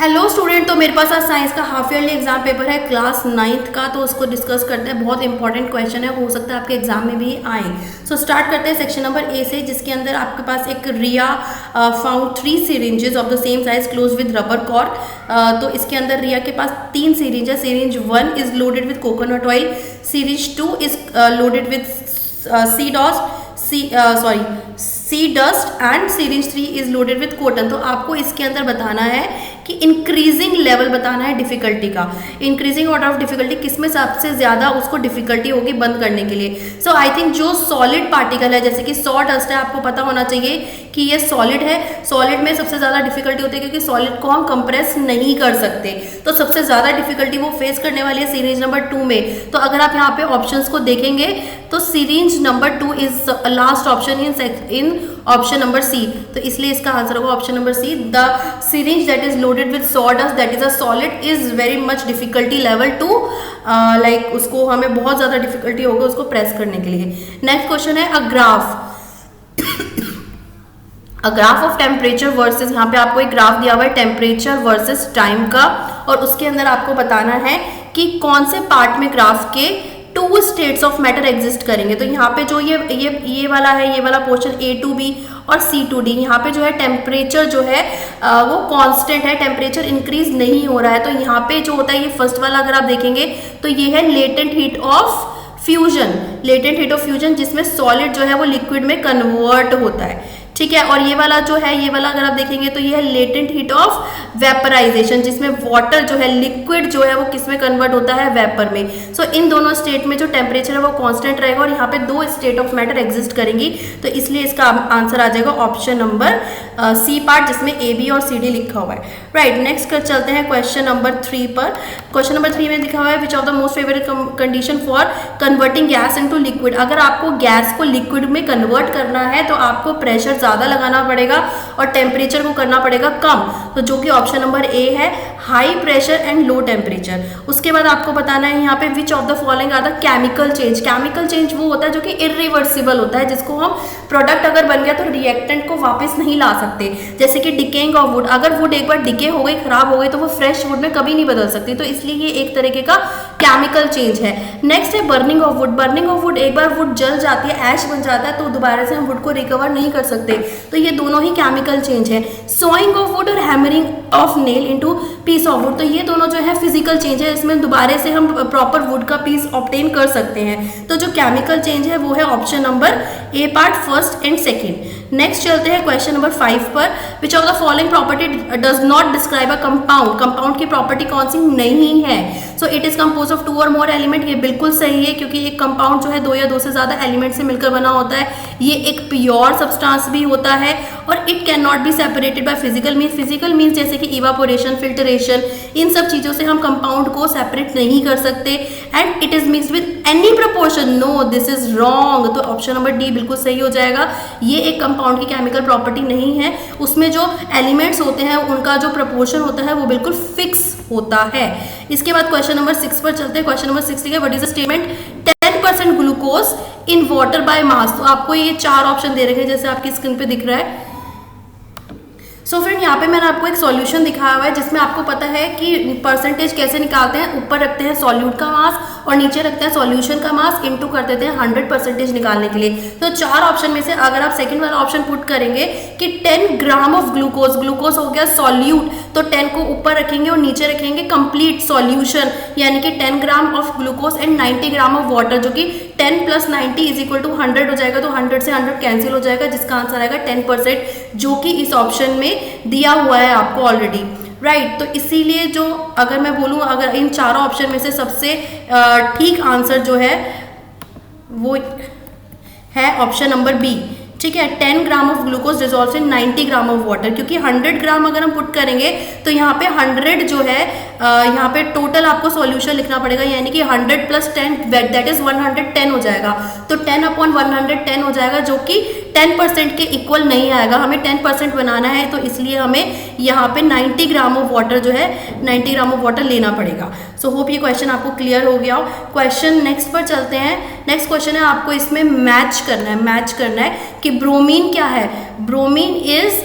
Hello student, तो मेरे पास आज साइंस का हाफ ईयरली एग्जाम पेपर है क्लास 9th का, तो उसको डिस्कस करते हैं। बहुत इंपॉर्टेंट क्वेश्चन है, हो सकता है आपके एग्जाम में भी आए। सो स्टार्ट करते हैं सेक्शन नंबर ए से, जिसके अंदर आपके पास एक Riya found 3 syringes of the same size close with rubber cord. तो इसके अंदर रिया के पास 3 syringe है। syringe 1 is loaded with coconut oil, syringe 2 is loaded with sea dust and syringe 3 is loaded with cotton. तो आपको इसके अंदर बताना है कि इंक्रीजिंग लेवल बताना है डिफिकल्टी का। इंक्रीजिंग ऑर्डर ऑफ डिफिकल्टी किसमें सबसे ज्यादा उसको डिफिकल्टी होगी बंद करने के लिए। सो आई थिंक जो सॉलिड पार्टिकल है, जैसे कि सॉ डस्ट है, आपको पता होना चाहिए कि ये सॉलिड है। सॉलिड में सबसे ज्यादा डिफिकल्टी होती है क्योंकि सॉलिड को हम कंप्रेस नहीं कर सकते, तो सबसे ज्यादा डिफिकल्टी वो फेस करने वाली है सीरीज नंबर 2 में। तो अगर आप यहाँ पे ऑप्शंस को देखेंगे तो series number 2 is last option in option number C. तो इसलिए इसका आंसर होगा option number C. The syringe that is loaded with sawdust that is a solid is very much difficulty level 2, like उसको हमें बहुत ज्यादा डिफिकल्टी होगा उसको प्रेस करने के लिए। नेक्स्ट क्वेश्चन है a graph of temperature versus, यहाँ पे आपको एक ग्राफ दिया हुआ है टेम्परेचर वर्सेस टाइम का, और उसके अंदर आपको बताना है कि कौन से पार्ट में ग्राफ के 2 स्टेट्स ऑफ मैटर एग्जिस्ट करेंगे। तो यहाँ पे जो ये वाला है, ये वाला पोर्शन A2B और C2D, यहाँ पे जो है टेम्परेचर जो है वो कांस्टेंट है, टेम्परेचर इंक्रीज नहीं हो रहा है। तो यहाँ पे जो होता है ये फर्स्ट वाला अगर आप देखेंगे तो ये है latent heat of fusion, latent heat of fusion, जिसमें सॉलिड जो है वो लिक्विड में कन्वर्ट होता है, ठीक है। और ये वाला जो है, ये वाला अगर आप देखेंगे तो ये है लेटेंट हीट ऑफ वेपराइजेशन, जिसमें वाटर जो है लिक्विड जो है वो किस में कन्वर्ट होता है, वेपर में। सो इन दोनों स्टेट में जो टेम्परेचर है वो कांस्टेंट रहेगा, और यहाँ पे 2 स्टेट ऑफ मैटर एग्जिस्ट करेंगी। तो इसलिए इसका आंसर आ जाएगा ऑप्शन नंबर सी पार्ट, जिसमें ए बी और सी डी लिखा हुआ है। राइट, नेक्स्ट कर चलते हैं क्वेश्चन नंबर 3 पर। क्वेश्चन नंबर 3 में लिखा हुआ है विच of the most favourite condition for converting gas into liquid. अगर आपको गैस को लिक्विड में कन्वर्ट करना है तो आपको प्रेशर ज्यादा लगाना पड़ेगा और टेम्परेचर को करना पड़ेगा कम, तो जो कि ऑप्शन नंबर ए है, high pressure and low temperature. उसके बाद आपको बताना है यहाँ पे which of the following are the chemical change. Chemical change वो होता है जो कि इरिवर्सिबल होता है, जिसको हम प्रोडक्ट अगर बन गया तो रिएक्टेंट को वापस नहीं ला सकते। जैसे कि डिकेइंग ऑफ वुड, अगर वुड एक बार डिके हो गई, खराब हो गई, तो वो फ्रेश वुड में कभी नहीं बदल सकती। तो इसलिए ये एक तरीके का केमिकल चेंज है। नेक्स्ट है burning of would. Burning of would, एक बार वुड जल जाती है, ऐश बन जाता है, तो दोबारा से हम वुड को रिकवर नहीं कर सकते। तो ये दोनों ही केमिकल चेंज है। सोइंग ऑफ वुड और hammering of nail into piece of wood, तो ये दोनों जो है फिजिकल चेंज है, इसमें दोबारा से हम प्रॉपर वुड का पीस ऑब्टेन कर सकते हैं। तो जो केमिकल चेंज है वो है option number A part, first and second. Next चलते हैं क्वेश्चन नंबर 5 पर। विच of the following property does not describe a compound. Compound की प्रॉपर्टी कौन सी नहीं है? So it is compose of 2 और मोर एलिमेंट। ये बिल्कुल सही है, क्योंकि एक कंपाउंड जो है 2 या 2 से ज्यादा एलिमेंट से मिलकर बना होता है। ये एक प्योर सब्सटेंस भी होता है, और it can not be separated by physical means. Physical means जैसे कि इवापोरेशन, फिल्टरेशन, इन सब चीजों से हम कंपाउंड को सेपरेट नहीं कर सकते। And it is mixed with any proportion. No, this is wrong. तो ऑप्शन नंबर डी बिल्कुल सही हो जाएगा। ये एक कंपाउंड की केमिकल प्रॉपर्टी नहीं है, उसमें जो एलिमेंट्स होते हैं उनका जो प्रपोर्शन होता है वो बिल्कुल फिक्स होता है। इसके बाद क्वेश्चन नंबर 6 पर चलते हैं। क्वेश्चन नंबर 6 लिखा है what is the statement 10% glucose in water by mass. तो आपको ये 4 ऑप्शन दे रखे हैं, जैसे आपकी स्क्रीन पे दिख रहा है। सो फ्रेंड, यहाँ पे मैंने आपको एक सॉल्यूशन दिखाया हुआ है, जिसमें आपको पता है कि परसेंटेज कैसे निकालते हैं। ऊपर रखते हैं सॉल्यूट का मास और नीचे रखते हैं सॉल्यूशन का मास, इनटू कर देते हैं 100% निकालने के लिए। तो 4 ऑप्शन में से अगर आप सेकंड वाला ऑप्शन पुट करेंगे कि 10 ग्राम ऑफ ग्लूकोज, ग्लूकोज हो गया सॉल्यूट, तो 10 को ऊपर रखेंगे और नीचे रखेंगे कंप्लीट सॉल्यूशन, यानी कि 10 gram of glucose and 90 gram of water, जो कि 10 + 90 इज इक्वल टू 100 हो जाएगा। तो 100 से 100 कैंसिल हो जाएगा, जिसका आंसर आएगा 10%, जो कि इस ऑप्शन में दिया हुआ है आपको ऑलरेडी। राइट, तो इसीलिए जो अगर मैं बोलूँ, अगर इन 4 ऑप्शन में से सबसे ठीक आंसर जो है वो है ऑप्शन नंबर बी, ठीक है। 10 gram of glucose dissolves in 90 gram of water, क्योंकि 100 ग्राम अगर हम पुट करेंगे तो यहाँ पे 100 जो है यहाँ पे टोटल आपको सॉल्यूशन लिखना पड़ेगा, यानी कि 100 + 10 दैट इज 110 हो जाएगा। तो 10/110 हो जाएगा, जो कि 10% के इक्वल नहीं आएगा। हमें 10% बनाना है, तो इसलिए हमें यहाँ पे 90 ग्राम ऑफ वाटर जो है 90 ग्राम ऑफ वाटर लेना पड़ेगा। सो होप ये क्वेश्चन आपको क्लियर हो गया हो। क्वेश्चन नेक्स्ट पर चलते हैं। नेक्स्ट क्वेश्चन है, आपको इसमें मैच करना है कि ब्रोमीन क्या है। Bromine is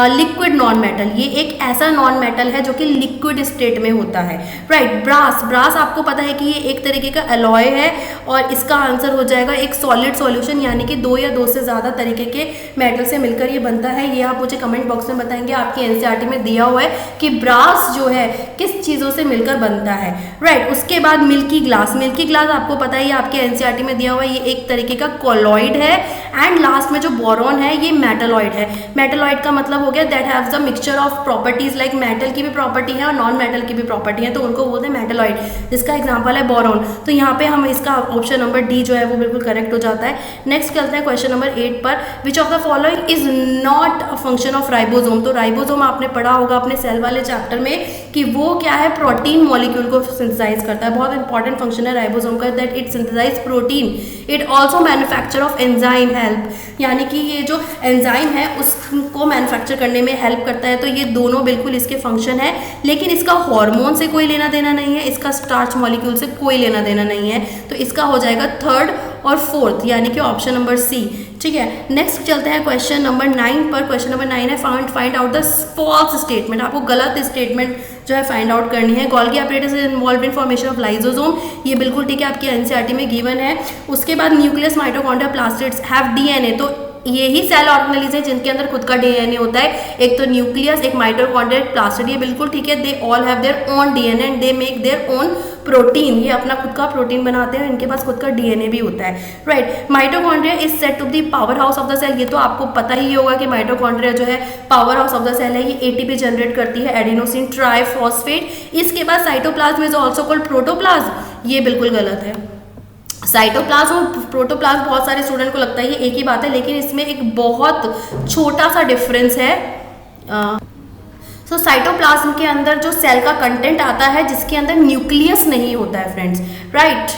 liquid non metal, ये एक ऐसा नॉन मेटल है जो कि लिक्विड स्टेट में होता है, राइट। ब्रास, ब्रास आपको पता है कि ये एक तरीके का अलॉय है और इसका आंसर हो जाएगा एक सॉलिड सॉल्यूशन, यानी कि 2 या 2 से ज़्यादा तरीके के मेटल से मिलकर ये बनता है। ये आप मुझे कमेंट बॉक्स में बताएंगे, आपकी एनसीईआरटी में दिया हुआ है कि ब्रास जो है किस चीज़ों से मिलकर बनता है, राइट। उसके बाद मिल्की ग्लास, मिल्की ग्लास आपको पता है ये आपके एनसीईआरटी में दिया हुआ है, ये एक तरीके का कॉलॉइड है। एंड लास्ट में जो बोरॉन है ये मेटलॉइड है। मेटलॉइड का मतलब हो गया that haves the mixture of properties, like metal की भी प्रॉपर्टी है और नॉन मेटल की भी प्रॉपर्टी है, तो उनको बोलते हैं मेटलॉइड, जिसका एग्जांपल है बोरॉन। तो यहाँ पे हम इसका ऑप्शन नंबर डी जो है वो बिल्कुल करेक्ट हो जाता है। नेक्स्ट चलते हैं क्वेश्चन नंबर 8 पर, विच of the following is not a function of ribosome. तो राइबोसोम आपने पढ़ा होगा अपने सेल वाले चैप्टर में कि वो क्या है, प्रोटीन मॉलिक्यूल को सिंथेसाइज करता है। बहुत इंपॉर्टेंट फंक्शन है राइबोसोम का, that it synthesise protein. It also manufacture of enzyme help, यानी कि ये जो एंजाइम है उसको मैन्युफैक्चर करने में हेल्प करता है। तो ये दोनों बिल्कुल इसके फंक्शन है, लेकिन इसका हार्मोन से कोई लेना देना नहीं है, इसका स्टार्च मॉलिक्यूल से कोई लेना देना नहीं है। तो इसका हो जाएगा 3rd और 4th, यानी कि ऑप्शन नंबर सी, ठीक है। नेक्स्ट चलते हैं क्वेश्चन नंबर 9 पर। क्वेश्चन नंबर 9 है find out the false statement. आपको गलत स्टेटमेंट जो है फाइंड आउट करनी है। Golgi apparatus is involve in formation of lysosome, ये बिल्कुल ठीक है, आपकी एनसीईआरटी में गिवन है। उसके बाद nucleus, mitochondria, plastids have DNA, तो यही सेल ऑर्गेनेल्स है जिनके अंदर खुद का डीएनए होता है। एक तो न्यूक्लियस, एक माइटोकॉन्ड्रिया, एक प्लास्टिड, ये बिल्कुल ठीक है। They all have their own DNA and they make their own protein, ये अपना खुद का प्रोटीन बनाते हैं, इनके पास खुद का डीएनए भी होता है, right. Mitochondria is said to be power house of the cell, ये तो आपको पता ही होगा कि माइटोकॉन्ड्रिया जो है power house of the cell है, ये एटीपी जनरेट करती है, एडेनोसिन ट्राइफॉस्फेट। इसके बाद cytoplasm is also called protoplasm, ये बिल्कुल गलत है। साइटोप्लाज्म और प्रोटोप्लाज्म बहुत सारे स्टूडेंट को लगता है ये एक ही बात है, लेकिन इसमें एक बहुत छोटा सा डिफरेंस है। साइटोप्लाज्म के अंदर जो सेल का कंटेंट आता है जिसके अंदर न्यूक्लियस नहीं होता है फ्रेंड्स, राइट,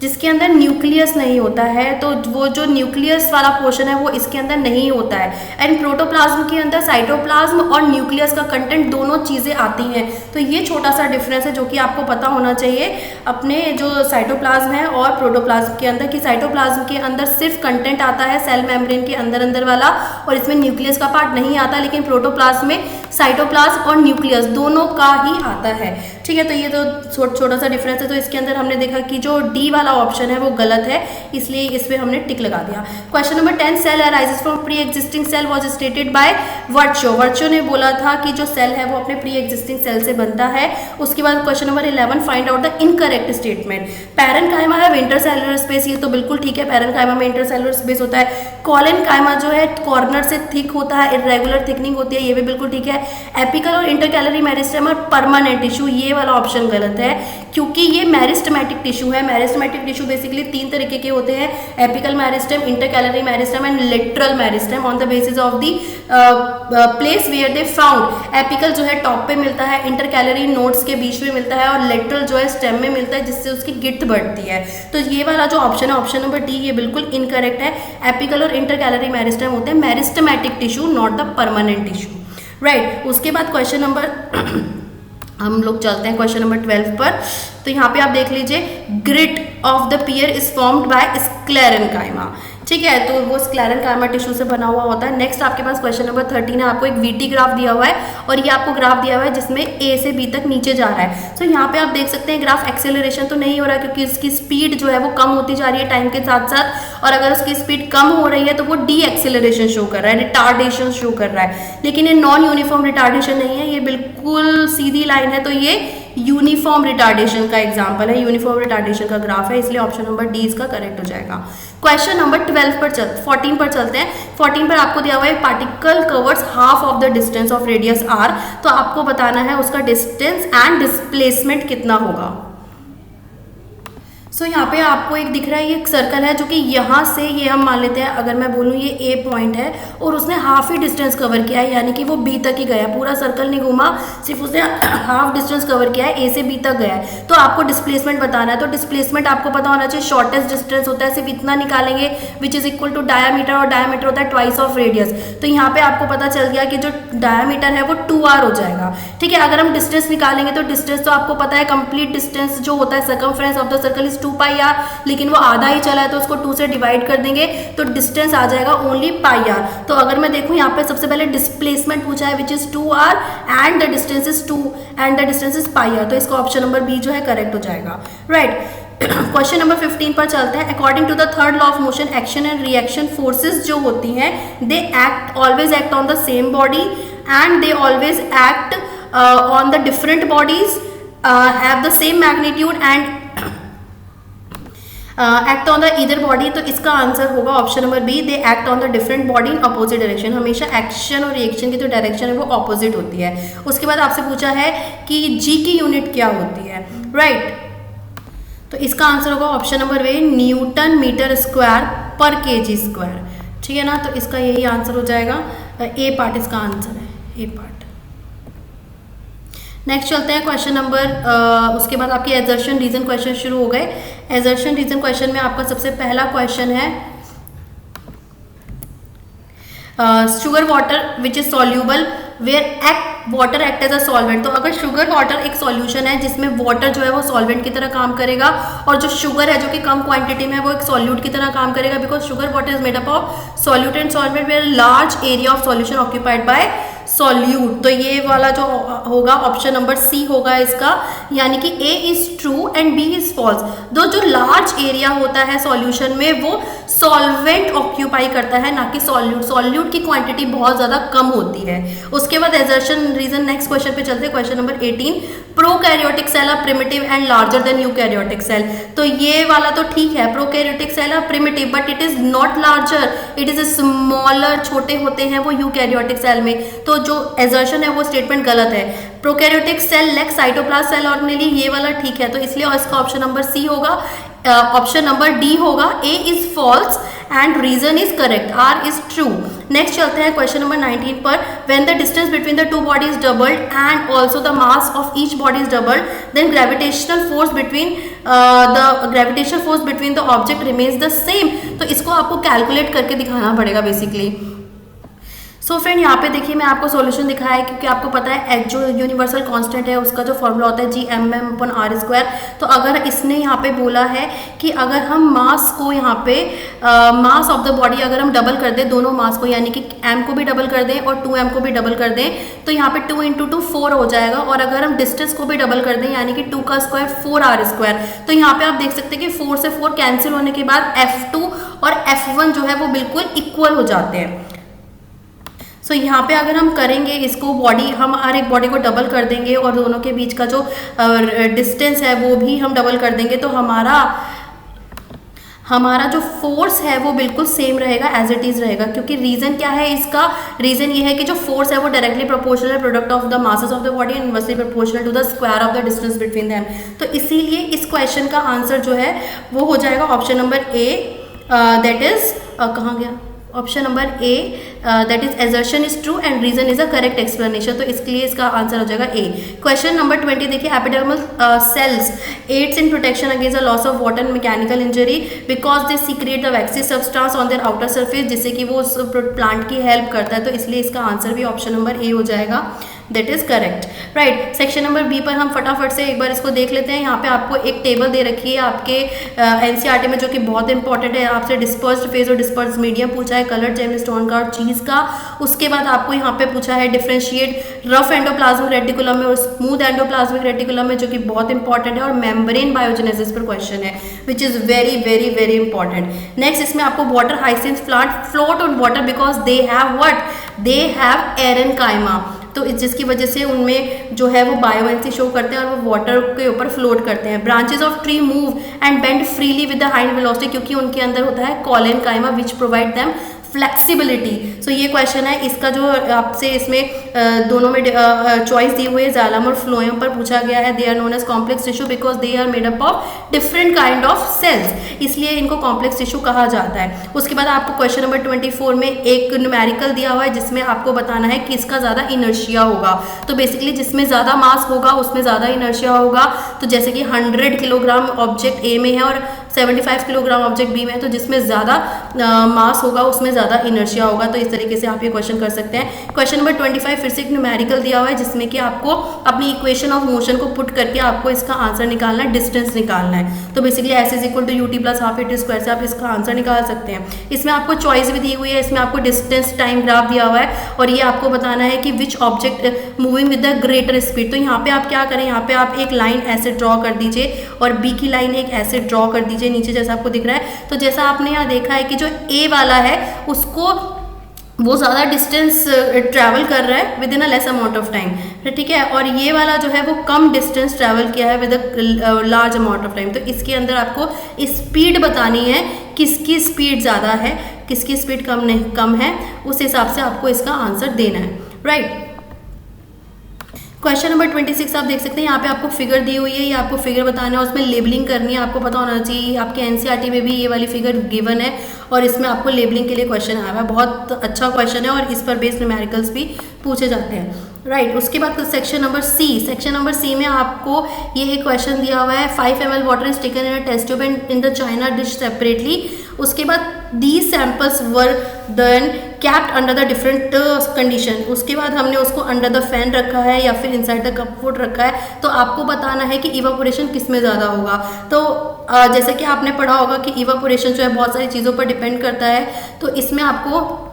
जिसके अंदर न्यूक्लियस नहीं होता है, तो वो जो न्यूक्लियस वाला पोर्शन है वो इसके अंदर नहीं होता है। एंड प्रोटोप्लाज्म के अंदर साइटोप्लाज्म और न्यूक्लियस का कंटेंट दोनों चीज़ें आती हैं। तो ये छोटा सा डिफरेंस है जो कि आपको पता होना चाहिए अपने जो साइटोप्लाज्म है और प्रोटोप्लाज्म के अंदर, कि साइटोप्लाज्म के अंदर सिर्फ कंटेंट आता है सेल मेम्ब्रेन के अंदर वाला, और इसमें न्यूक्लियस का पार्ट नहीं आता, लेकिन प्रोटोप्लाज्म में साइटोप्लाज्म और न्यूक्लियस दोनों का ही आता है, ठीक है। तो ये तो छोटा सा डिफरेंस है। तो इसके अंदर हमने देखा कि जो डी वाला ऑप्शन है वो गलत है, इसलिए इस पे हमने टिक लगा दिया। Question number 10, cell arises from pre existing cell was stated by Virchow. Virchow ने बोला था कि जो सेल है वो अपने प्री एग्जिस्टिंग सेल से बनता है। उसके बाद question number 11, find out the incorrect statement. Parenchyma है इंटरसेलुलर स्पेस, ये तो बिल्कुल ठीक है, पैरेन्काइमा में इंटरसेलुलर स्पेस होता है। कॉलेनकाइमा जो है कॉर्नर से थिक होता है, इरेगुलर थिकनिंग होती है, ये भी बिल्कुल ठीक है। एपिकल और इंटरकैलरी मेरिस्टेम और परमानेंट टिश्यू, ये वाला ऑप्शन गलत है क्योंकि ये मेरिस्टेमेटिक टिश्यू है। मेरिस्टेमेटिक टिश्यू बेसिकली 3 तरीके के होते हैं, apical meristem, intercalary meristem and lateral meristem, on the basis of the place where they found. Apical जो है टॉप पे मिलता है, इंटरकैलरी नोड्स के बीच में मिलता है, और लेटरल जो है स्टेम में मिलता है, जिससे उसकी गिट्ठ बढ़ती है। तो ये वाला जो ऑप्शन है, ऑप्शन नंबर डी, ये बिल्कुल इनकरेक्ट है। एपिकल और इंटरकैलरी मेरिस्टेम होते हैं meristematic tissue, not the permanent tissue, right. उसके बाद क्वेश्चन नंबर हम लोग चलते हैं क्वेश्चन नंबर 12 पर। तो यहाँ पे आप देख लीजिए, grit of the pear is formed by sclerenchyma, ठीक है, तो वो स्क्लेरेन्काइमा टिश्यू से बना हुआ होता है। नेक्स्ट आपके पास क्वेश्चन नंबर 13 है, आपको एक वीटी ग्राफ दिया हुआ है और ये आपको ग्राफ दिया हुआ है जिसमें ए से बी तक नीचे जा रहा है। तो यहाँ पे आप देख सकते हैं ग्राफ एक्सेलरेशन तो नहीं हो रहा है क्योंकि इसकी स्पीड जो है वो कम होती जा रही है टाइम के साथ साथ, और अगर उसकी स्पीड कम हो रही है तो वो डी एक्सेलरेशन शो कर रहा है, रिटार्डेशन शो कर रहा है। लेकिन ये नॉन यूनिफॉर्म रिटार्डेशन नहीं है, ये बिल्कुल सीधी लाइन है, तो ये यूनिफॉर्म रिटार्डेशन का एग्जांपल है, यूनिफॉर्म रिटार्डेशन का ग्राफ है, इसलिए ऑप्शन नंबर डी इसका करेक्ट हो जाएगा। क्वेश्चन नंबर 14 पर चलते हैं। 14 पर आपको दिया हुआ है particle covers half of the distance of radius R, तो आपको बताना है उसका डिस्टेंस एंड डिस्प्लेसमेंट कितना होगा। सो यहाँ पे आपको एक दिख रहा है, ये एक सर्कल है जो कि यहाँ से ये हम मान लेते हैं, अगर मैं बोलूँ ये ए पॉइंट है और उसने हाफ ही डिस्टेंस कवर किया है, यानी कि वो बी तक ही गया, पूरा सर्कल नहीं घूमा, सिर्फ उसने हाफ डिस्टेंस कवर किया है, ए से बी तक गया है। तो आपको डिस्प्लेसमेंट बताना है, तो डिस्प्लेसमेंट आपको पता होना चाहिए, शॉर्टेस्ट डिस्टेंस होता है, सिर्फ इतना निकालेंगे which is equal to diameter, और डायामीटर होता है ट्वाइस ऑफ रेडियस। तो यहाँ पे आपको पता चल गया कि जो डायामीटर है वो 2r हो जाएगा, ठीक है। अगर हम डिस्टेंस निकालेंगे तो डिस्टेंस तो आपको पता है, कंप्लीट डिस्टेंस जो होता है circumference of the circle is 2 2 pi r, लेकिन वो आधा ही चला है तो उसको 2 से डिवाइड कर देंगे तो डिस्टेंस आ जाएगा ओनली पाई आर। तो अगर मैं देखूँ यहाँ पे सबसे पहले डिस्प्लेसमेंट पूछा है which is 2r and the distance is 2 and the distance is pi r, तो इसका ऑप्शन नंबर बी जो है करेक्ट हो जाएगा, राइट। क्वेश्चन नंबर 15 पर चलते हैं। According to the third law of motion, action and reaction forces जो होती हैं they act always act on the same body and they always act on the different bodies, have the same magnitude and act on the either body. तो इसका answer होगा option number B, they act on the different body in opposite direction. हमेशा action और reaction की जो direction है वो opposite होती है। उसके बाद आपसे पूछा है कि जी की यूनिट क्या होती है, राइट। तो इसका आंसर होगा option number A, newton metre square पर केजी स्क्वायर, ठीक है ना। तो इसका यही आंसर हो जाएगा, ए पार्ट इसका आंसर है, ए पार्ट। नेक्स्ट चलते हैं क्वेश्चन नंबर, उसके बाद आपके एजर्शन रीजन क्वेश्चन शुरू हो गए। एजर्शन रीजन क्वेश्चन में आपका सबसे पहला क्वेश्चन है sugar water which is soluble where water act as a solvent. तो अगर शुगर वाटर एक सॉल्यूशन है जिसमें वाटर जो है वो सॉल्वेंट की तरह काम करेगा, और जो शुगर है जो कि कम क्वांटिटी में है वो एक सॉल्यूट की तरह काम करेगा, because sugar water is made up of solute and solvent where large area of solution occupied by solute. तो ये वाला जो होगा ऑप्शन नंबर सी होगा इसका, यानी कि A is true and B is false. दो जो लार्ज एरिया होता है सॉल्यूशन में वो सॉल्वेंट ऑक्यूपाई करता है, ना कि सॉल्यूट। सॉल्यूट की क्वांटिटी बहुत ज्यादा कम होती है। उसके बाद एजर्शन रीजन नेक्स्ट क्वेश्चन पे चलते हैं। Question number 18, prokaryotic cell are primitive and larger than eukaryotic cell. तो ये वाला तो ठीक है, prokaryotic cell are primitive but it is not larger, it is smaller, छोटे होते हैं वो यूकैरियोटिक सेल में। तो जो एजर्शन है वो स्टेटमेंट गलत है। Prokaryotic cell lack cytoplasm cell organelle, ये वाला ठीक है। तो इसलिए इसका ऑप्शन नंबर सी होगा, ऑप्शन नंबर डी होगा, A is false and reason is correct, R is true. Next चलते हैं क्वेश्चन नंबर 19 पर। When the distance between the two bodies doubled and also the mass of each body is doubled, then gravitational force between the object remains the same. तो इसको आपको calculate करके दिखाना पड़ेगा basically. So friend यहाँ पे देखिए मैं आपको सॉल्यूशन दिखाया है, क्योंकि आपको पता है जो यूनिवर्सल कांस्टेंट है उसका जो फॉर्मूला होता है Gmm/r²। तो अगर इसने यहाँ पे बोला है कि अगर हम मास को यहाँ पे मास ऑफ द बॉडी अगर हम डबल कर दें दोनों मास को, यानी कि m को भी डबल कर दें और 2m को भी डबल कर दें, तो यहाँ पे 2 × 2 4 हो जाएगा। और अगर हम डिस्टेंस को भी डबल कर दें यानी कि 2 का स्क्वायर 4r², तो यहाँ पे आप देख सकते हैं कि 4 से 4 कैंसिल होने के बाद F2 और F1 जो है वो बिल्कुल इक्वल हो जाते हैं। तो यहाँ पे अगर हम करेंगे इसको बॉडी, हम हर एक बॉडी को डबल कर देंगे और दोनों के बीच का जो डिस्टेंस है वो भी हम डबल कर देंगे, तो हमारा जो फोर्स है वो बिल्कुल सेम रहेगा, एज इट इज रहेगा। क्योंकि रीजन क्या है इसका, रीजन ये है कि जो फोर्स है वो डायरेक्टली प्रोपोर्शनल है product of the masses of the body and inversely proportional to the square of the distance between them. तो इसीलिए इस क्वेश्चन का आंसर जो है वो हो जाएगा option number A, that is कहाँ गया, option number A, that is assertion is true and reason is a correct explanation. तो इसके लिए इसका आंसर हो जाएगा ए। क्वेश्चन नंबर 20 देखिए, epidermal cells aids in protection against the loss of water and mechanical injury because they secrete the waxy substance on their outer surface, जिससे कि वो उस प्लांट की हेल्प करता है। तो इसलिए इसका आंसर भी ऑप्शन नंबर ए हो जाएगा, that is correct, right. Section number B पर हम फटाफट से एक बार इसको देख लेते हैं। यहाँ पे आपको एक टेबल दे रखी है आपके एनसीईआरटी में, जो कि बहुत इंपॉर्टेंट है। आपसे डिस्पर्स्ड फेज और डिस्पर्स्ड मीडियम पूछा है, कलर जेमस्टोन का और चीज का। उसके बाद आपको यहाँ पे पूछा है डिफरेंशिएट रफ एंडोप्लाज्मिक रेटिकुलम में और स्मूथ एंडोप्लाज्मिक रेटिकुलम में, जो कि बहुत इंपॉर्टेंट है। और मेम्ब्रेन बायोजेनेसिस पर क्वेश्चन है, which is very very very important. Next इसमें आपको water hyacinth plant float on water because they have what, they have aerenchyma. तो जिसकी वजह से उनमें जो है वो बायोएनसी शो करते हैं और वो वाटर के ऊपर फ्लोट करते हैं। Branches of tree move and bend freely with the high wind velocity, क्योंकि उनके अंदर होता है collenchyma which provide them flexibility. So ये क्वेश्चन है, इसका जो आपसे इसमें दोनों में चॉइस दी हुई है, जाइलम और फ्लोएम पर पूछा गया है। They are known as complex tissue because they are made up of different kind of cells, इसलिए इनको कॉम्प्लेक्स टिश्यू कहा जाता है। उसके बाद आपको क्वेश्चन नंबर 24 में एक न्यूमेरिकल दिया हुआ है, जिसमें आपको बताना है कि इसका ज़्यादा इनर्शिया होगा। तो बेसिकली जिसमें ज़्यादा मास होगा उसमें ज़्यादा इनर्शिया होगा। तो जैसे कि 100 किलोग्राम ऑब्जेक्ट ए में है और 75 किलोग्राम ऑब्जेक्ट बी में है, तो जिसमें ज़्यादा मास होगा उसमें ज़्यादा इनर्शिया होगा। तो इस तरीके से आप ये क्वेश्चन कर सकते हैं। क्वेश्चन नंबर 25 फिर से एक न्यूमेरिकल दिया हुआ है जिसमें कि आपको अपनी इक्वेशन ऑफ मोशन को पुट करके आपको इसका आंसर निकालना है, डिस्टेंस निकालना है। तो basically S is equal to UT plus half AT square से आप इसका आंसर निकाल सकते हैं। इसमें आपको चॉइस भी दी हुई है, इसमें आपको डिस्टेंस टाइम ग्राफ दिया हुआ है और ये आपको बताना है कि which object moving with the greater speed. तो यहाँ पे आप क्या करें, यहाँ पे आप एक लाइन ऐसे ड्रॉ कर दीजिए और बी की लाइन एक ऐसे ड्रॉ कर दीजिए नीचे जैसा आपको दिख रहा है। तो जैसा आपने यहाँ देखा है कि जो ए वाला है उसको वो ज़्यादा डिस्टेंस ट्रैवल कर रहा है with in a less amount of time, ठीक है, और ये वाला जो है वो कम डिस्टेंस ट्रैवल किया है with a large amount of time. तो इसके अंदर आपको स्पीड बतानी है, किसकी स्पीड ज़्यादा है किसकी स्पीड कम है, उस हिसाब से आपको इसका आंसर देना है, राइट। क्वेश्चन नंबर 26 आप देख सकते हैं, यहाँ पे आपको फिगर दी हुई है, ये आपको फिगर बताना है, उसमें लेबलिंग करनी है, आपको पता होना चाहिए। आपके एनसीईआरटी में भी ये वाली फिगर गिवन है और इसमें आपको लेबलिंग के लिए क्वेश्चन आया हुआ है। बहुत अच्छा क्वेश्चन है और इस पर बेस्ड न्यूमेरिकल्स भी पूछे जाते हैं, राइट। उसके बाद section number C, section number C में आपको ये एक क्वेश्चन दिया हुआ है, 5 ml water is taken in a test tube and in the china dish separately. उसके बाद these samples were then kept under the different condition। उसके बाद हमने उसको अंडर द फैन रखा है या फिर इनसाइड द कपबोर्ड रखा है। तो आपको बताना है कि इवापोरेशन किस में ज़्यादा होगा। तो जैसे कि आपने पढ़ा होगा कि इवापोरेशन जो है बहुत सारी चीज़ों पर डिपेंड करता है। तो इसमें आपको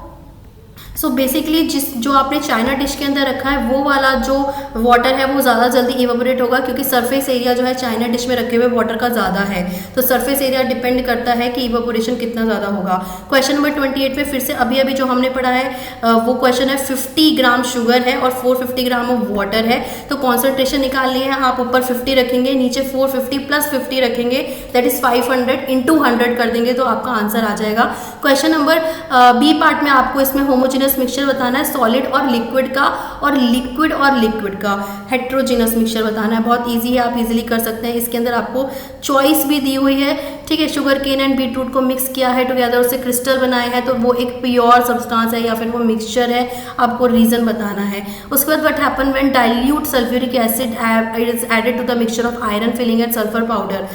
बेसिकली जो आपने चाइना डिश के अंदर रखा है वो वाला जो वाटर है वो ज़्यादा जल्दी इवेपोरेट होगा, क्योंकि सरफेस एरिया जो है चाइना डिश में रखे हुए वाटर का ज़्यादा है। तो सरफेस एरिया डिपेंड करता है कि इवेपोरेशन कितना ज़्यादा होगा। क्वेश्चन नंबर 28 पे फिर से अभी जो हमने पढ़ा है वो क्वेश्चन है, 50 ग्राम शुगर है और 450 ग्राम ऑफ वाटर है। तो कॉन्सेंट्रेशन निकालनी है, आप ऊपर 50 रखेंगे, नीचे 450 प्लस 50 रखेंगे, दैट इज 500 इंटू 100 कर देंगे तो आपका आंसर आ जाएगा। क्वेश्चन नंबर बी पार्ट में आपको इसमें होमोजेनस मिक्सचर बताना है, सॉलिड और लिक्विड का, और लिक्विड का हेट्रोजेनस मिक्सचर बताना है। बहुत इजी है, आप इजीली कर सकते हैं। इसके अंदर आपको चॉइस भी दी हुई है, ठीक है। शुगर केन एंड बीटरूट को मिक्स किया है टुगेदर, उससे क्रिस्टल बनाए हैं, तो वो एक प्योर सब्सटेंस है या फिर वो मिक्सचर है, आपको रीजन बताना है। उसके बाद what happen when dilute sulphuric acid is added to the mixture of iron filling and sulphur powder.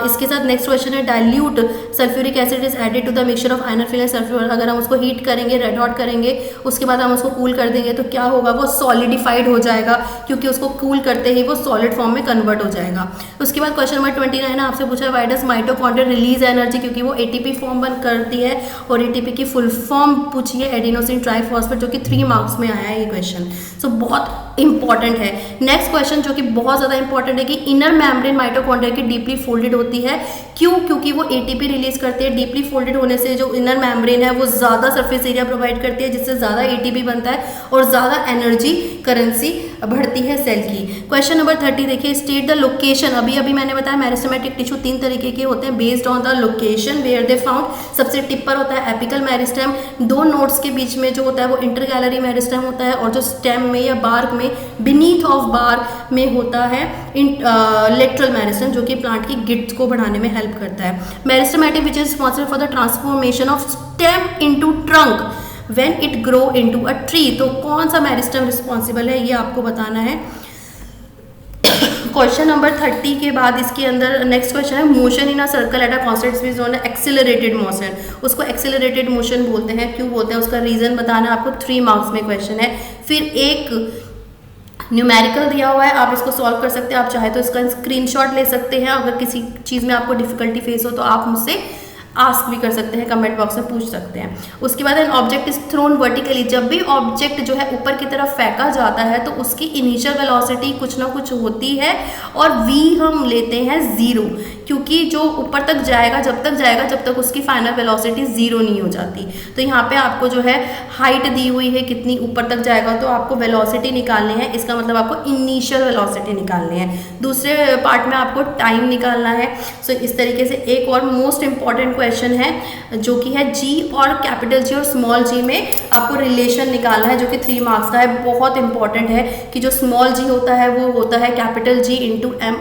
इसके साथ नेक्स्ट क्वेश्चन है, dilute sulphuric acid is added to the mixture of iron filling sulphur. अगर हम उसको heat करेंगे, red hot करेंगे, उसके बाद हम उसको कूल कर देंगे तो क्या होगा, वो सॉलिडिफाइड हो जाएगा, क्योंकि उसको कूल करते ही वो सॉलिड फॉर्म में कन्वर्ट हो जाएगा। उसके बाद क्वेश्चन नंबर 29 आपसे पूछा, why does mitochondria release energy, क्योंकि वो एटीपी फॉर्म बन करती है, और एटीपी की फुल फॉर्म पूछी है एडिनोसिन ट्राइफॉस्फेट, जो कि 3 मार्क्स में आया है ये क्वेश्चन। सो बहुत इंपॉर्टेंट है। नेक्स्ट क्वेश्चन जो कि बहुत ज़्यादा इंपॉर्टेंट है कि इनर मेम्ब्रेन माइटोकॉन्ड्रिया की डीपली फोल्डेड होती है, क्यों, क्योंकि वो एटीपी रिलीज करते हैं। डीपली फोल्डेड होने से जो इनर मेम्ब्रेन है वो ज़्यादा सरफेस एरिया प्रोवाइड करती है, जिससे ज़्यादा एटीपी बनता है और ज़्यादा एनर्जी करेंसी बढ़ती है सेल की। क्वेश्चन नंबर 30 देखिए, स्टेट द लोकेशन। अभी मैंने बताया मेरिस्टेमेटिक टिश्यू 3 तरीके के होते हैं, based on the location where they found. सबसे टिपर होता है एपिकल मेरिस्टेम, 2 नोड्स के बीच में जो होता है वो इंटरगैलरी मेरिस्टेम होता है, और जो स्टेम में या बार्क में बीनीथ ऑफ बार्क में होता है लेटरल मेरिस्टेम, जो कि प्लांट की गिट्स को बढ़ाने में हेल्प करता है। Meristematic which is responsible for the transformation of stem into trunk when it grow into a tree. तो कौन सा मेरिस्टेम रिस्पॉन्सिबल है ये आपको बताना है। क्वेश्चन नंबर 30 के बाद इसके अंदर नेक्स्ट क्वेश्चन है, motion in a circle at a constant speed known accelerated motion. उसको एक्सेलरेटेड मोशन बोलते हैं, क्यों बोलते हैं उसका रीजन बताना है आपको। 3 मार्क्स में क्वेश्चन है। फिर एक न्यूमेरिकल दिया हुआ है, आप इसको सॉल्व कर सकते हैं, आप चाहे तो इसका स्क्रीनशॉट ले सकते हैं। अगर किसी चीज़ में आपको डिफिकल्टी फेस हो तो आप मुझसे आस्क भी कर सकते हैं, कमेंट बॉक्स में पूछ सकते हैं। उसके बाद an object is thrown vertically, जब भी ऑब्जेक्ट जो है ऊपर की तरफ फेंका जाता है तो उसकी इनिशियल वेलोसिटी कुछ ना कुछ होती है, और v हम लेते हैं 0, क्योंकि जो ऊपर तक जाएगा जब तक उसकी फाइनल वेलोसिटी 0 नहीं हो जाती। तो यहाँ पे आपको जो है हाइट दी हुई है कितनी ऊपर तक जाएगा, तो आपको वेलोसिटी निकालनी है, इसका मतलब आपको इनिशियल वेलोसिटी निकालनी है। दूसरे पार्ट में आपको टाइम निकालना है। सो इस तरीके से एक और मोस्ट इंपॉर्टेंट क्वेश्चन है जो कि है जी और कैपिटल जी और स्मॉल जी में आपको रिलेशन निकालना है, जो कि 3 मार्क्स का है। बहुत इंपॉर्टेंट है कि जो स्मॉल जी होता है वो होता है capital G into M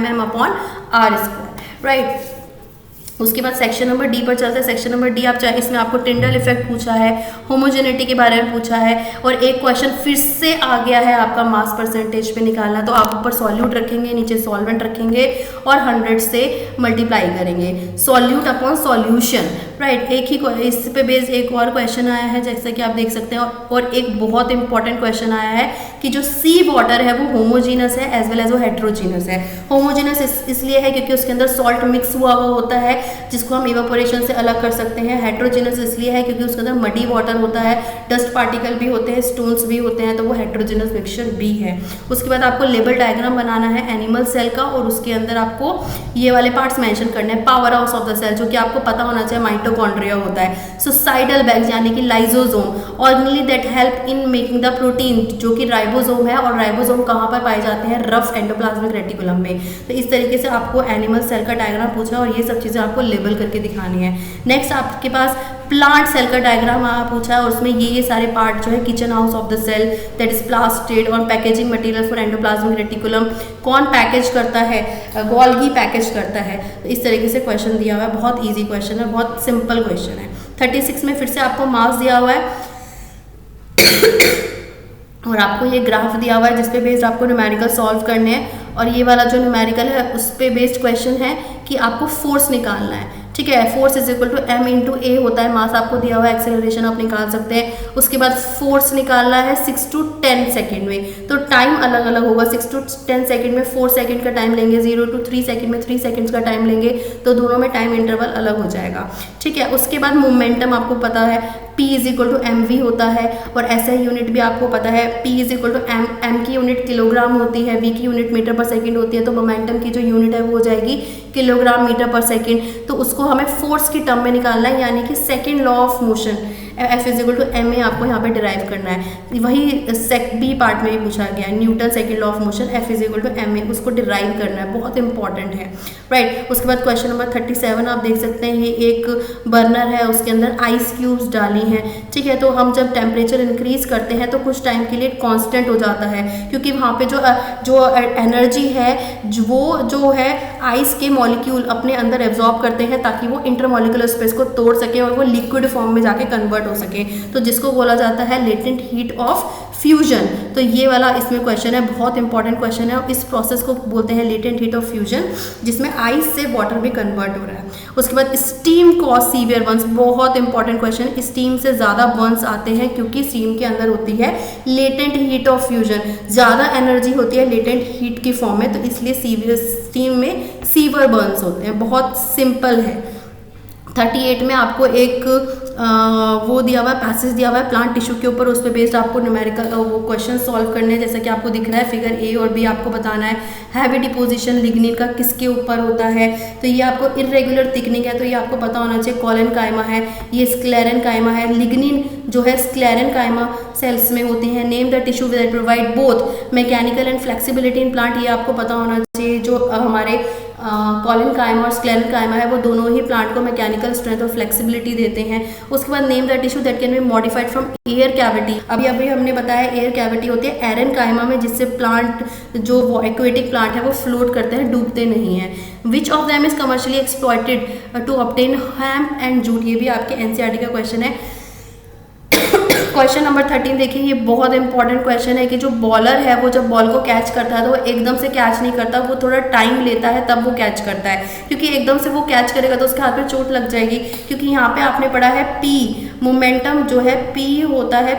M upon R square, right. उसके बाद सेक्शन नंबर डी पर चलते हैं। सेक्शन नंबर डी आप चाहे, इसमें आपको टिंडल इफेक्ट पूछा है, होमोजेनिटी के बारे में पूछा है, और एक क्वेश्चन फिर से आ गया है आपका मास परसेंटेज पे निकालना। तो आप ऊपर सॉल्यूट रखेंगे, नीचे सॉल्वेंट रखेंगे और 100 से मल्टीप्लाई करेंगे, सॉल्यूट अपॉन सॉल्यूशन, राइट। एक ही इस पे बेस्ड एक और क्वेश्चन आया है जैसा कि आप देख सकते हैं, और एक बहुत इंपॉर्टेंट क्वेश्चन आया है कि जो सी वाटर है वो होमोजीनस है एज वेल एज वो हेट्रोजीनस है। होमोजीनस इसलिए है क्योंकि उसके अंदर सॉल्ट मिक्स हुआ होता है जिसको हम इवेपोरेशन से अलग कर सकते हैं। हेट्रोजीनस इसलिए है क्योंकि उसके अंदर मडी वाटर होता है, डस्ट पार्टिकल भी होते हैं, स्टोन्स भी होते हैं, तो वो हेट्रोजीनस मिक्सचर भी है। उसके बाद आपको लेबल डायग्राम बनाना है एनिमल सेल का, और उसके अंदर आपको ये वाले पार्ट्स मेंशन करने हैं। Power house of the cell, जो कि आपको पता होना चाहिए, माइटोकॉन्ड्रिया होता है। सुसाइडल बैग्स यानी कि lysosome, organelle that help in making the protein, जो कि राइबोसोम है, और राइबोसोम कहाँ पर पाए जाते हैं, रफ एंडोप्लाज्मिक रेटिकुलम में। तो इस तरीके से आपको एनिमल सेल का डायग्राम पूछा और ये सब चीज़ें आपको लेबल करके दिखानी है। नेक्स्ट आपके पास प्लांट सेल का डायग्राम पूछा है, और उसमें ये सारे पार्ट जो है, kitchen house of the cell, that is plastid और packaging material for endoplasmic reticulum, कौन पैकेज करता है, गोल्गी पैकेज करता है। तो इस तरीके से क्वेश्चन दिया हुआ है, बहुत ईजी क्वेश्चन है, बहुत सिंपल क्वेश्चन है। 36 में फिर से आपको मार्क्स दिया हुआ है और आपको ये ग्राफ दिया हुआ है जिसपे बेस्ड आपको न्यूमेरिकल सॉल्व करने हैं, और ये वाला जो न्यूमेरिकल है उस पे बेस्ड क्वेश्चन है कि आपको फोर्स निकालना है, ठीक है। Force is equal to m into a होता है, मास आपको दिया हुआ है, एक्सेलरेशन आप निकाल सकते हैं। उसके बाद फोर्स निकालना है 6 to 10 सेकेंड में, तो टाइम अलग अलग होगा। 6 to 10 सेकेंड में 4 सेकेंड का टाइम लेंगे, 0 to 3 सेकेंड में 3 सेकेंड्स का टाइम लेंगे, तो दोनों में टाइम इंटरवल अलग हो जाएगा, ठीक है। उसके बाद मोमेंटम आपको पता है, P is equal to M V होता है, और ऐसा यूनिट भी आपको पता है, P is equal to M की यूनिट किलोग्राम होती है, V की यूनिट मीटर पर सेकेंड होती है, तो मोमेंटम की जो यूनिट है वो हो जाएगी किलोग्राम मीटर पर सेकेंड। तो उसको हमें फोर्स की टर्म में निकालना है, यानी कि second law of motion F is equal to M A आपको यहाँ पे डिराइव करना है। वही सेक बी पार्ट में भी पूछा गया है, Newton second law of motion, F is equal to M A, उसको डिराइव करना है, बहुत इंपॉर्टेंट है, राइट। उसके बाद क्वेश्चन नंबर 37 आप देख सकते हैं, ये एक बर्नर है, उसके अंदर आइस क्यूब्स डाली हैं, ठीक है। तो हम जब टेम्परेचर इंक्रीज करते हैं तो कुछ टाइम के लिए कांस्टेंट हो जाता है, क्योंकि वहाँ पे जो एनर्जी है वो जो है आइस के मॉलिक्यूल अपने अंदर एब्जॉर्ब करते हैं, ताकि वो इंटरमॉलिक्यूलर स्पेस को तोड़ सके और वो लिक्विड फॉर्म में जाके कन्वर्ट हो सके, तो जिसको बोला जाता है लेटेंट हीट ऑफ फ्यूजन। तो ये वाला इसमें क्वेश्चन है, बहुत इंपॉर्टेंट क्वेश्चन है, और इस प्रोसेस को बोलते हैं लेटेंट हीट ऑफ फ्यूजन, जिसमें आइस से वाटर में कन्वर्ट हो रहा है। उसके बाद स्टीम कॉज सीवियर बर्न्स, बहुत इंपॉर्टेंट क्वेश्चन। स्टीम से ज़्यादा बर्न्स आते हैं क्योंकि स्टीम के अंदर होती है लेटेंट हीट ऑफ फ्यूजन, ज़्यादा एनर्जी होती है लेटेंट हीट की फॉर्म में, तो इसलिए स्टीम में सीवियर बर्न्स होते हैं, बहुत सिंपल है। 38 में आपको एक वो दिया हुआ है, पैसेज दिया हुआ है प्लांट टिश्यू के ऊपर, उस पर बेस्ड आपको न्यूमेरिकल वो क्वेश्चन सॉल्व करने हैं, जैसा कि आपको दिख रहा है फिगर ए और बी। आपको बताना है हैवी डिपोजिशन लिग्निन का किसके ऊपर होता है, तो ये आपको इरेगुलर थिकनिंग है, तो ये आपको पता होना चाहिए कॉलन कायमा है, ये स्क्लेरन कायमा है। लिग्निन जो है स्क्लेरन कायमा सेल्स में होती है। Name the tissue that provide both mechanical and flexibility in plant, ये आपको पता होना चाहिए। जो हमारे कॉलन कायमा और स्क्लेरन कायमा है वो दोनों ही प्लांट को मैकेनिकल स्ट्रेंथ और फ्लेक्सिबिलिटी देते हैं। उसके बाद name the tissue that can be modified from air cavity, अभी हमने बताया एयर कैविटी होती है एरन कायमा में, जिससे प्लांट जो एक्वेटिक प्लांट है वो फ्लोट करते हैं, डूबते नहीं हैं। Which of them is commercially exploited to obtain hemp and jute, ये भी आपके एनसीईआरटी का क्वेश्चन है। क्वेश्चन नंबर 13 देखिए, ये बहुत इंपॉर्टेंट क्वेश्चन है कि जो बॉलर है वो जब बॉल को कैच करता है तो वो एकदम से कैच नहीं करता, वो थोड़ा टाइम लेता है तब वो कैच करता है, क्योंकि एकदम से वो कैच करेगा तो उसके हाथ पे चोट लग जाएगी। क्योंकि यहाँ पे आपने पढ़ा है P, मोमेंटम जो है P होता है